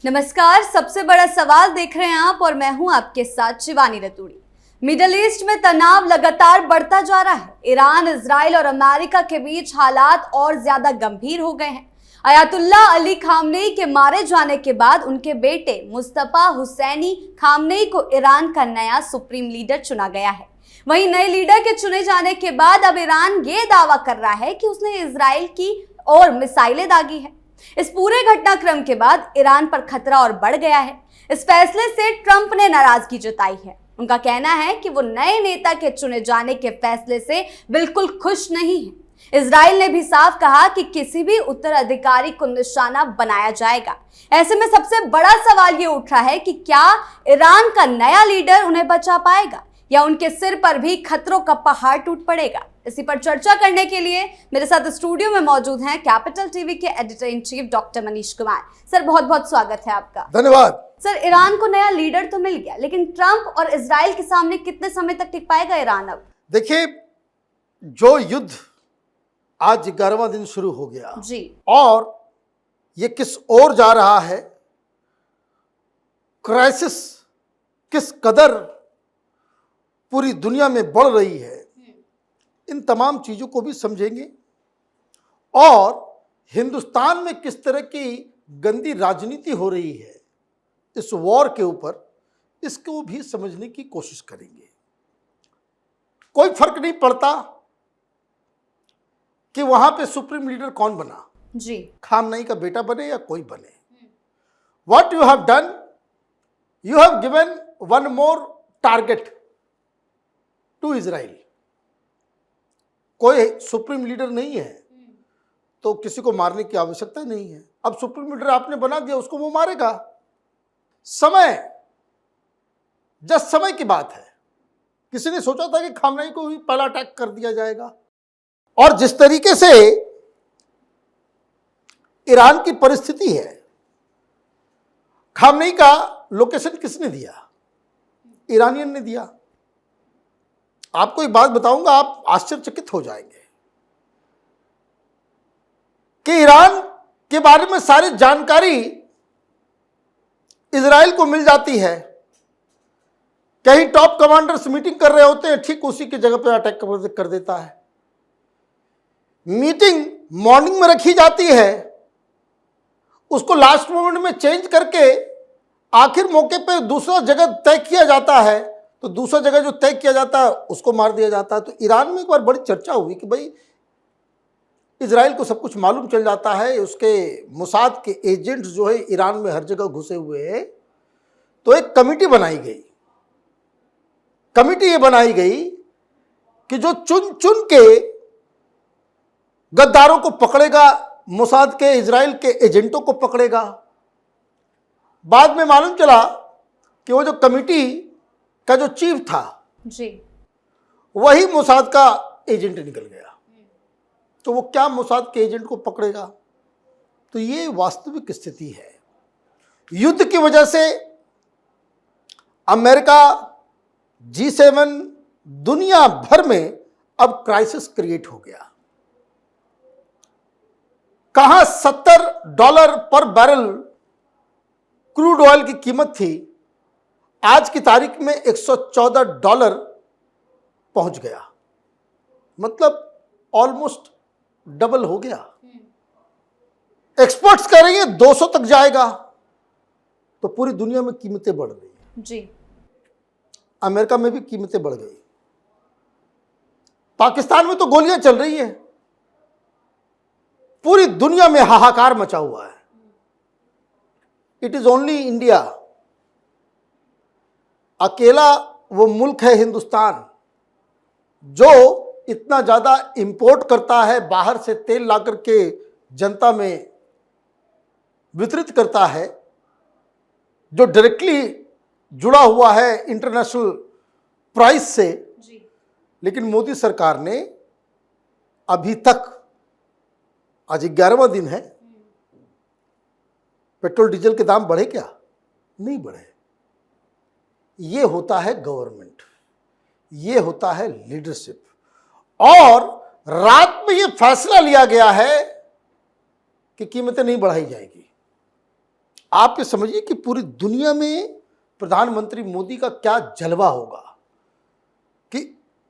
नमस्कार, सबसे बड़ा सवाल देख रहे हैं आप और मैं हूं आपके साथ शिवानी रतूड़ी। मिडिल ईस्ट में तनाव लगातार बढ़ता जा रहा है। ईरान, इजराइल और अमेरिका के बीच हालात और ज्यादा गंभीर हो गए हैं। अयातुल्ला अली खामनेई के मारे जाने के बाद उनके बेटे मुस्तफा हुसैनी खामनेई को ईरान का नया सुप्रीम लीडर चुना गया है। वहीं नए लीडर के चुने जाने के बाद अब ईरान ये दावा कर रहा है कि उसने इजराइल की ओर मिसाइलें दागी है। इस पूरे घटनाक्रम के बाद ईरान पर खतरा और बढ़ गया है। इस फैसले से ट्रंप ने नाराजगी जताई है। उनका कहना है कि वो नए नेता के चुने जाने के फैसले से बिल्कुल खुश नहीं है। इजराइल ने भी साफ कहा कि किसी भी उत्तराधिकारी को निशाना बनाया जाएगा। ऐसे में सबसे बड़ा सवाल ये उठ रहा है कि क्या ईरान का नया लीडर उन्हें बचा पाएगा या उनके सिर पर भी खतरों का पहाड़ टूट पड़ेगा। इसी पर चर्चा करने के लिए मेरे साथ स्टूडियो में मौजूद हैं कैपिटल टीवी के editor in chief doctor Manish Kumar. Sir, बहुत बहुत स्वागत है आपका। धन्यवाद। सर, ईरान को नया लीडर तो मिल गया, लेकिन ट्रंप और इजराइल के सामने कितने समय तक टिक पाएगा ईरान? अब देखिए, जो युद्ध आज 11वां दिन शुरू हो गया जी, और ये किस ओर जा रहा है, क्राइसिस किस कदर पूरी दुनिया में बढ़ रही है, इन तमाम चीजों को भी समझेंगे और हिंदुस्तान में किस तरह की गंदी राजनीति हो रही है इस वॉर के ऊपर, इसको भी समझने की कोशिश करेंगे। कोई फर्क नहीं पड़ता कि वहां पे सुप्रीम लीडर कौन बना जी, खामनेई का बेटा बने या कोई बने। What you have done, you have given one more target to Israel. कोई सुप्रीम लीडर नहीं है तो किसी को मारने की आवश्यकता नहीं है। अब सुप्रीम लीडर आपने बना दिया, उसको वो मारेगा। समय, जस्ट समय की बात है। किसी ने सोचा था कि खामनेई को भी पहला अटैक कर दिया जाएगा? और जिस तरीके से ईरान की परिस्थिति है, खामनेई का लोकेशन किसने दिया? ईरानियन ने दिया। आपको एक बात बताऊंगा, आप आश्चर्यचकित हो जाएंगे कि ईरान के बारे में सारी जानकारी इजराइल को मिल जाती है। कहीं टॉप कमांडर्स मीटिंग कर रहे होते हैं, ठीक उसी की जगह पर अटैक कर देता है। मीटिंग मॉर्निंग में रखी जाती है, उसको लास्ट मोमेंट में चेंज करके आखिर मौके पे दूसरा जगह तय किया जाता है, तो दूसरा जगह जो तय किया जाता है उसको मार दिया जाता है। तो ईरान में एक बार बड़ी चर्चा हुई कि भाई इजराइल को सब कुछ मालूम चल जाता है, उसके मोसाद के एजेंट्स जो है ईरान में हर जगह घुसे हुए हैं। तो एक कमिटी बनाई गई। कमिटी ये बनाई गई कि जो चुन चुन के गद्दारों को पकड़ेगा, मोसाद के इजराइल के एजेंटों को पकड़ेगा। बाद में मालूम चला कि वो जो कमिटी का जो चीफ था जी, वही मोसाद का एजेंट निकल गया। तो वो क्या मोसाद के एजेंट को पकड़ेगा? तो ये वास्तविक स्थिति है। युद्ध की वजह से अमेरिका, G7, दुनिया भर में अब क्राइसिस क्रिएट हो गया। कहां $70 पर बैरल क्रूड ऑयल की कीमत थी, आज की तारीख में $114 पहुंच गया। मतलब ऑलमोस्ट डबल हो गया। एक्सपर्ट्स कह रही हैं 200 तक जाएगा। तो पूरी दुनिया में कीमतें बढ़ रही हैं जी। अमेरिका में भी कीमतें बढ़ गई। पाकिस्तान में तो गोलियां चल रही हैं। पूरी दुनिया में हाहाकार मचा हुआ है। इट इज ओनली इंडिया, अकेला वो मुल्क है हिंदुस्तान जो इतना ज्यादा इंपोर्ट करता है, बाहर से तेल ला करके जनता में वितरित करता है, जो डायरेक्टली जुड़ा हुआ है इंटरनेशनल प्राइस से जी। लेकिन मोदी सरकार ने अभी तक, आज 11वां दिन है, पेट्रोल डीजल के दाम बढ़े क्या? नहीं बढ़े। ये होता है गवर्नमेंट, ये होता है लीडरशिप। और रात में ये फैसला लिया गया है कि कीमतें नहीं बढ़ाई जाएगी। आप ये समझिए कि पूरी दुनिया में प्रधानमंत्री मोदी का क्या जलवा होगा कि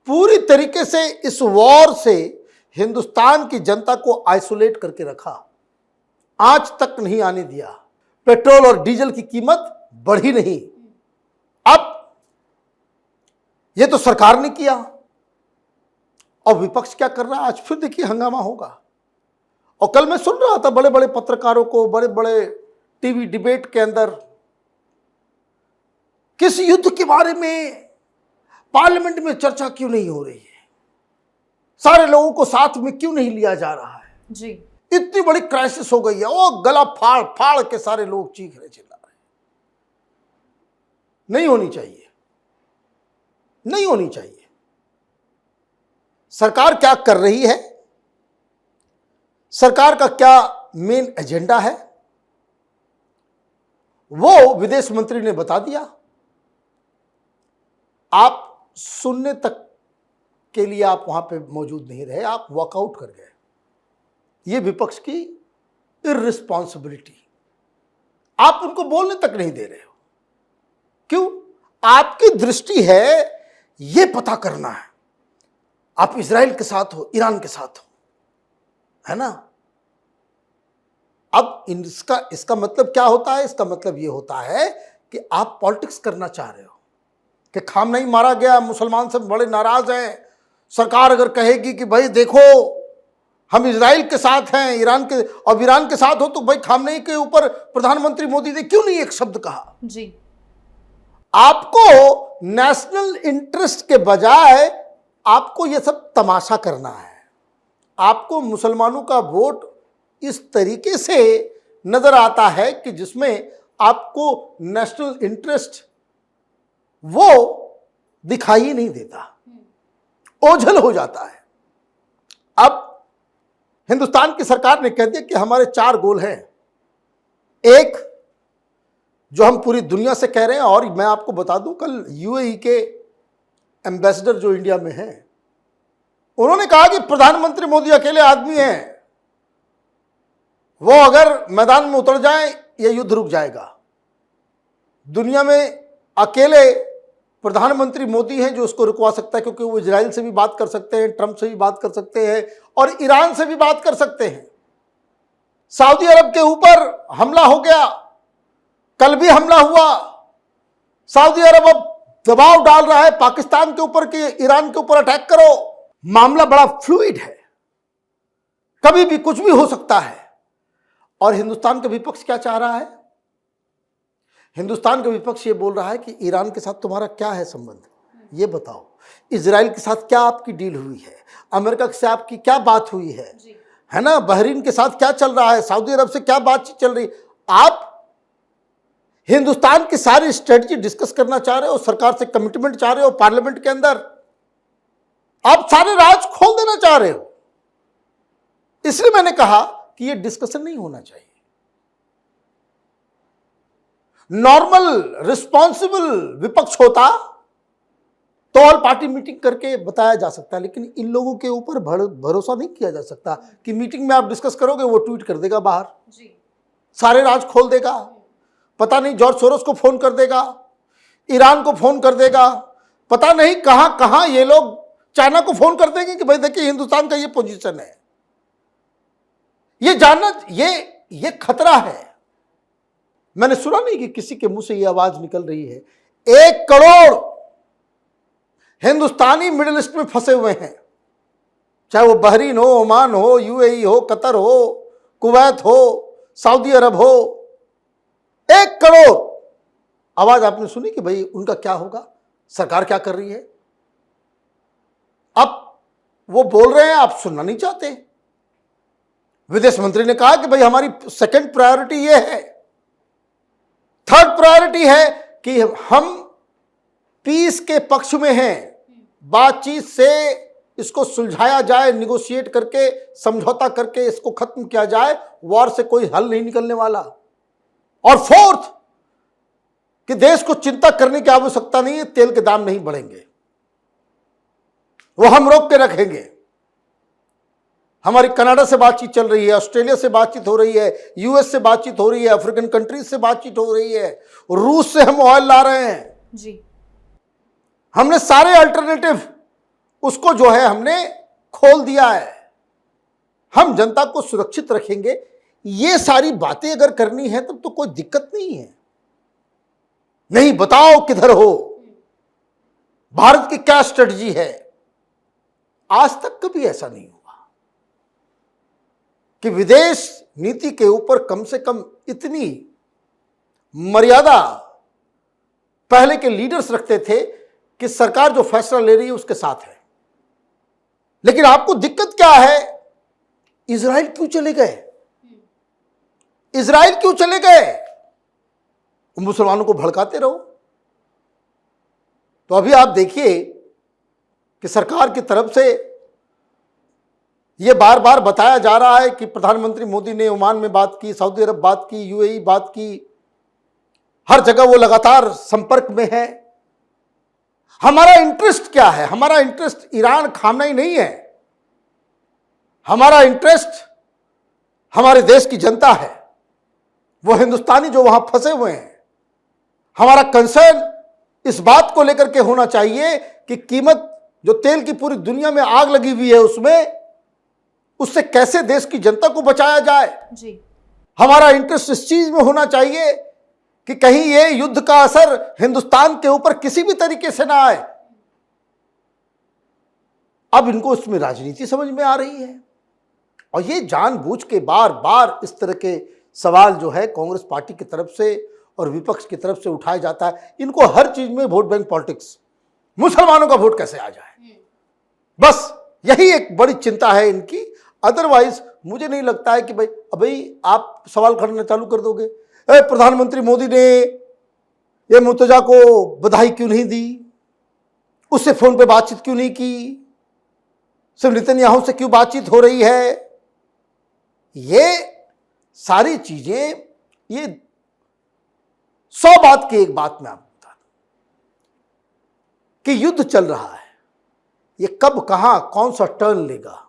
पूरी तरीके से इस वॉर से हिंदुस्तान की जनता को आइसोलेट करके रखा, आज तक नहीं आने दिया। पेट्रोल और डीजल की कीमत बढ़ी नहीं। अब ये तो सरकार ने किया और विपक्ष क्या कर रहा है? आज फिर देखिए हंगामा होगा। और कल मैं सुन रहा था बड़े बड़े पत्रकारों को, बड़े बड़े टीवी डिबेट के अंदर, किस युद्ध के बारे में पार्लियामेंट में चर्चा क्यों नहीं हो रही है, सारे लोगों को साथ में क्यों नहीं लिया जा रहा है जी। इतनी बड़ी क्राइसिस हो गई है। वो गला फाड़ फाड़ के सारे लोग चीख रहे, चिल्ला रहे। नहीं होनी चाहिए, नहीं होनी चाहिए। सरकार क्या कर रही है, सरकार का क्या मेन एजेंडा है, वो विदेश मंत्री ने बता दिया। आप सुनने तक के लिए आप वहां पे मौजूद नहीं रहे, आप वॉकआउट कर गए। ये विपक्ष की इररिस्पॉन्सिबिलिटी। आप उनको बोलने तक नहीं दे रहे हो। क्यों? आपकी दृष्टि है ये पता करना है आप इजराइल के साथ हो, ईरान के साथ हो, है ना। अब इसका मतलब क्या होता है? इसका मतलब ये होता है कि आप पॉलिटिक्स करना चाह रहे हो कि खामनेई मारा गया, मुसलमान सब बड़े नाराज हैं। सरकार अगर कहेगी कि भाई देखो हम इजराइल के साथ हैं, ईरान के साथ हो, तो भाई खामनेई के ऊपर प्रधानमंत्री मोदी ने क्यों नहीं एक शब्द कहा जी। आपको नेशनल इंटरेस्ट के बजाय आपको यह सब तमाशा करना है। आपको मुसलमानों का वोट इस तरीके से नजर आता है कि जिसमें आपको नेशनल इंटरेस्ट वो दिखाई ही नहीं देता, ओझल हो जाता है। अब हिंदुस्तान की सरकार ने कह दिया कि हमारे 4 गोल हैं। एक जो हम पूरी दुनिया से कह रहे हैं, और मैं आपको बता दूं, कल यूएई के एम्बेसडर जो इंडिया में हैं, उन्होंने कहा कि प्रधानमंत्री मोदी अकेले आदमी हैं, वो अगर मैदान में उतर जाए ये युद्ध रुक जाएगा। दुनिया में अकेले प्रधानमंत्री मोदी हैं जो उसको रुकवा सकता है, क्योंकि वो इजराइल से भी बात कर सकते हैं, ट्रंप से भी बात कर सकते हैं और ईरान से भी बात कर सकते हैं। सऊदी अरब के ऊपर हमला हो गया, कल भी हमला हुआ। सऊदी अरब अब दबाव डाल रहा है पाकिस्तान के ऊपर कि ईरान के ऊपर अटैक करो। मामला बड़ा फ्लूइड है, कभी भी कुछ भी हो सकता है। और हिंदुस्तान का विपक्ष क्या चाह रहा है? हिंदुस्तान का विपक्ष ये बोल रहा है कि ईरान के साथ तुम्हारा क्या है संबंध, ये बताओ। इजराइल के साथ क्या आपकी डील हुई है, अमेरिका से आपकी क्या बात हुई है ना, बहरीन के साथ क्या चल रहा है, सऊदी अरब से क्या बातचीत चल रही। आप हिंदुस्तान की सारी स्ट्रेटजी डिस्कस करना चाह रहे हो, सरकार से कमिटमेंट चाह रहे हो, पार्लियामेंट के अंदर आप सारे राज खोल देना चाह रहे हो। इसलिए मैंने कहा कि यह डिस्कशन नहीं होना चाहिए। नॉर्मल रिस्पॉन्सिबल विपक्ष होता तो ऑल पार्टी मीटिंग करके बताया जा सकता है, लेकिन इन लोगों के ऊपर भरोसा नहीं किया जा सकता कि मीटिंग में आप डिस्कस करोगे, वो ट्वीट कर देगा बाहर जी, सारे राज खोल देगा। पता नहीं जॉर्ज सोरोस को फोन कर देगा, ईरान को फोन कर देगा, पता नहीं कहां कहां ये लोग, चाइना को फोन कर देंगे कि भाई देखिए हिंदुस्तान का ये पोजीशन है। ये जानना, ये खतरा है। मैंने सुना नहीं कि किसी के मुंह से ये आवाज निकल रही है। 1 करोड़ हिंदुस्तानी मिडिल ईस्ट में फंसे हुए हैं, चाहे वो बहरीन हो, ओमान हो, यूएई हो, कतर हो, कुवैत हो, सऊदी अरब हो। 1 करोड़। आवाज आपने सुनी कि भाई उनका क्या होगा, सरकार क्या कर रही है। अब वो बोल रहे हैं, आप सुनना नहीं चाहते। विदेश मंत्री ने कहा कि भाई हमारी सेकंड प्रायोरिटी ये है, थर्ड प्रायोरिटी है कि हम पीस के पक्ष में हैं, बातचीत से इसको सुलझाया जाए, निगोशिएट करके, समझौता करके इसको खत्म किया जाए। वॉर से कोई हल नहीं निकलने वाला। और फोर्थ कि देश को चिंता करने की आवश्यकता नहीं है, तेल के दाम नहीं बढ़ेंगे, वो हम रोक के रखेंगे। हमारी कनाडा से बातचीत चल रही है, ऑस्ट्रेलिया से बातचीत हो रही है, यूएस से बातचीत हो रही है, अफ्रीकन कंट्रीज से बातचीत हो रही है, रूस से हम ऑयल ला रहे हैं जी। हमने सारे अल्टरनेटिव उसको जो है हमने खोल दिया है। हम जनता को सुरक्षित रखेंगे। ये सारी बातें अगर करनी है तब तो कोई दिक्कत नहीं है। नहीं, बताओ किधर हो, भारत की क्या स्ट्रेटजी है। आज तक कभी ऐसा नहीं हुआ कि विदेश नीति के ऊपर कम से कम इतनी मर्यादा पहले के लीडर्स रखते थे कि सरकार जो फैसला ले रही है उसके साथ है। लेकिन आपको दिक्कत क्या है? इजराइल क्यों चले गए? इजराइल क्यों चले गए? मुसलमानों को भड़काते रहो। तो अभी आप देखिए कि सरकार की तरफ से यह बार बार बताया जा रहा है कि प्रधानमंत्री मोदी ने ओमान में बात की, सऊदी अरब बात की, यूएई बात की, हर जगह वो लगातार संपर्क में है। हमारा इंटरेस्ट क्या है? हमारा इंटरेस्ट ईरान खामनेई नहीं है। हमारा इंटरेस्ट हमारे देश की जनता है, वो हिंदुस्तानी जो वहां फंसे हुए हैं। हमारा कंसर्न इस बात को लेकर के होना चाहिए कि कीमत जो तेल की पूरी दुनिया में आग लगी हुई है उससे कैसे देश की जनता को बचाया जाए जी। हमारा इंटरेस्ट इस चीज में होना चाहिए कि कहीं ये युद्ध का असर हिंदुस्तान के ऊपर किसी भी तरीके से ना आए। अब इनको इसमें राजनीति समझ में आ रही है और ये जानबूझ के बार बार इस तरह के सवाल जो है कांग्रेस पार्टी की तरफ से और विपक्ष की तरफ से उठाया जाता है। इनको हर चीज में वोट बैंक पॉलिटिक्स, मुसलमानों का वोट कैसे आ जाए, बस यही एक बड़ी चिंता है इनकी। अदरवाइज मुझे नहीं लगता है कि भाई आप सवाल करना चालू कर दोगे, प्रधानमंत्री मोदी ने ये मुर्तजा को बधाई क्यों नहीं दी, उससे फोन पे बातचीत क्यों नहीं की, सिर्फ नेतन्याहू से क्यों बातचीत हो रही है। ये सारी चीजें, ये 100 बात की एक बात मैं आपको बता दूं कि युद्ध चल रहा है, ये कब कहां कौन सा टर्न लेगा,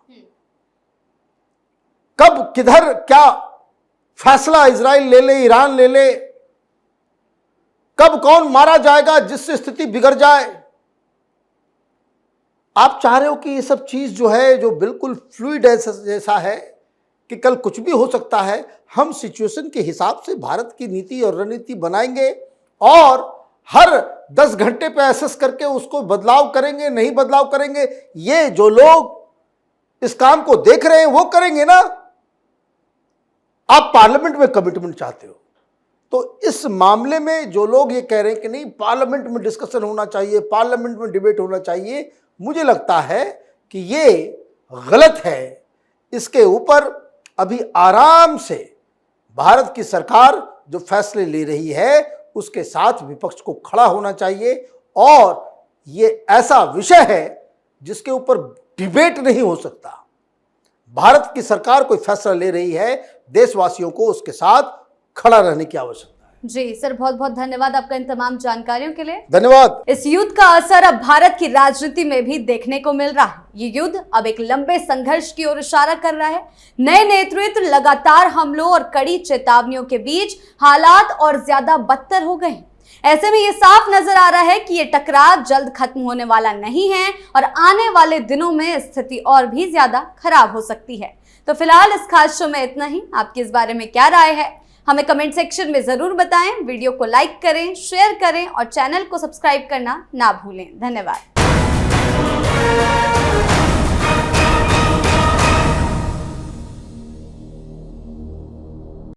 कब किधर क्या फैसला इजराइल ले ले, ईरान ले ले, कब कौन मारा जाएगा जिससे स्थिति बिगड़ जाए। आप चाह रहे हो कि ये सब चीज जो है, जो बिल्कुल फ्लूइड जैसा है कि कल कुछ भी हो सकता है। हम सिचुएशन के हिसाब से भारत की नीति और रणनीति बनाएंगे और हर 10 घंटे पे एसेस करके उसको बदलाव करेंगे, नहीं बदलाव करेंगे। ये जो लोग इस काम को देख रहे हैं वो करेंगे ना। आप पार्लियामेंट में कमिटमेंट चाहते हो, तो इस मामले में जो लोग ये कह रहे हैं कि नहीं पार्लियामेंट में डिस्कशन होना चाहिए, पार्लियामेंट में डिबेट होना चाहिए, मुझे लगता है कि ये गलत है। इसके ऊपर अभी आराम से भारत की सरकार जो फैसले ले रही है उसके साथ विपक्ष को खड़ा होना चाहिए और ये ऐसा विषय है जिसके ऊपर डिबेट नहीं हो सकता। भारत की सरकार कोई फैसला ले रही है, देशवासियों को उसके साथ खड़ा रहने की आवश्यकता है। जी सर, बहुत बहुत धन्यवाद आपका इन तमाम जानकारियों के लिए। धन्यवाद। इस युद्ध का असर अब भारत की राजनीति में भी देखने को मिल रहा है। ये युद्ध अब एक लंबे संघर्ष की ओर इशारा कर रहा है। नए नेतृत्व, लगातार हमलों और कड़ी चेतावनियों के बीच हालात और ज्यादा बदतर हो गए हैं। ऐसे में ये साफ नजर आ रहा है कि ये टकराव जल्द खत्म होने वाला नहीं है और आने वाले दिनों में स्थिति और भी ज्यादा खराब हो सकती है। तो फिलहाल इस खास शो में इतना ही। आपकी इस बारे में क्या राय है, हमें कमेंट सेक्शन में जरूर बताएं। वीडियो को लाइक करें, शेयर करें और चैनल को सब्सक्राइब करना ना भूलें। धन्यवाद।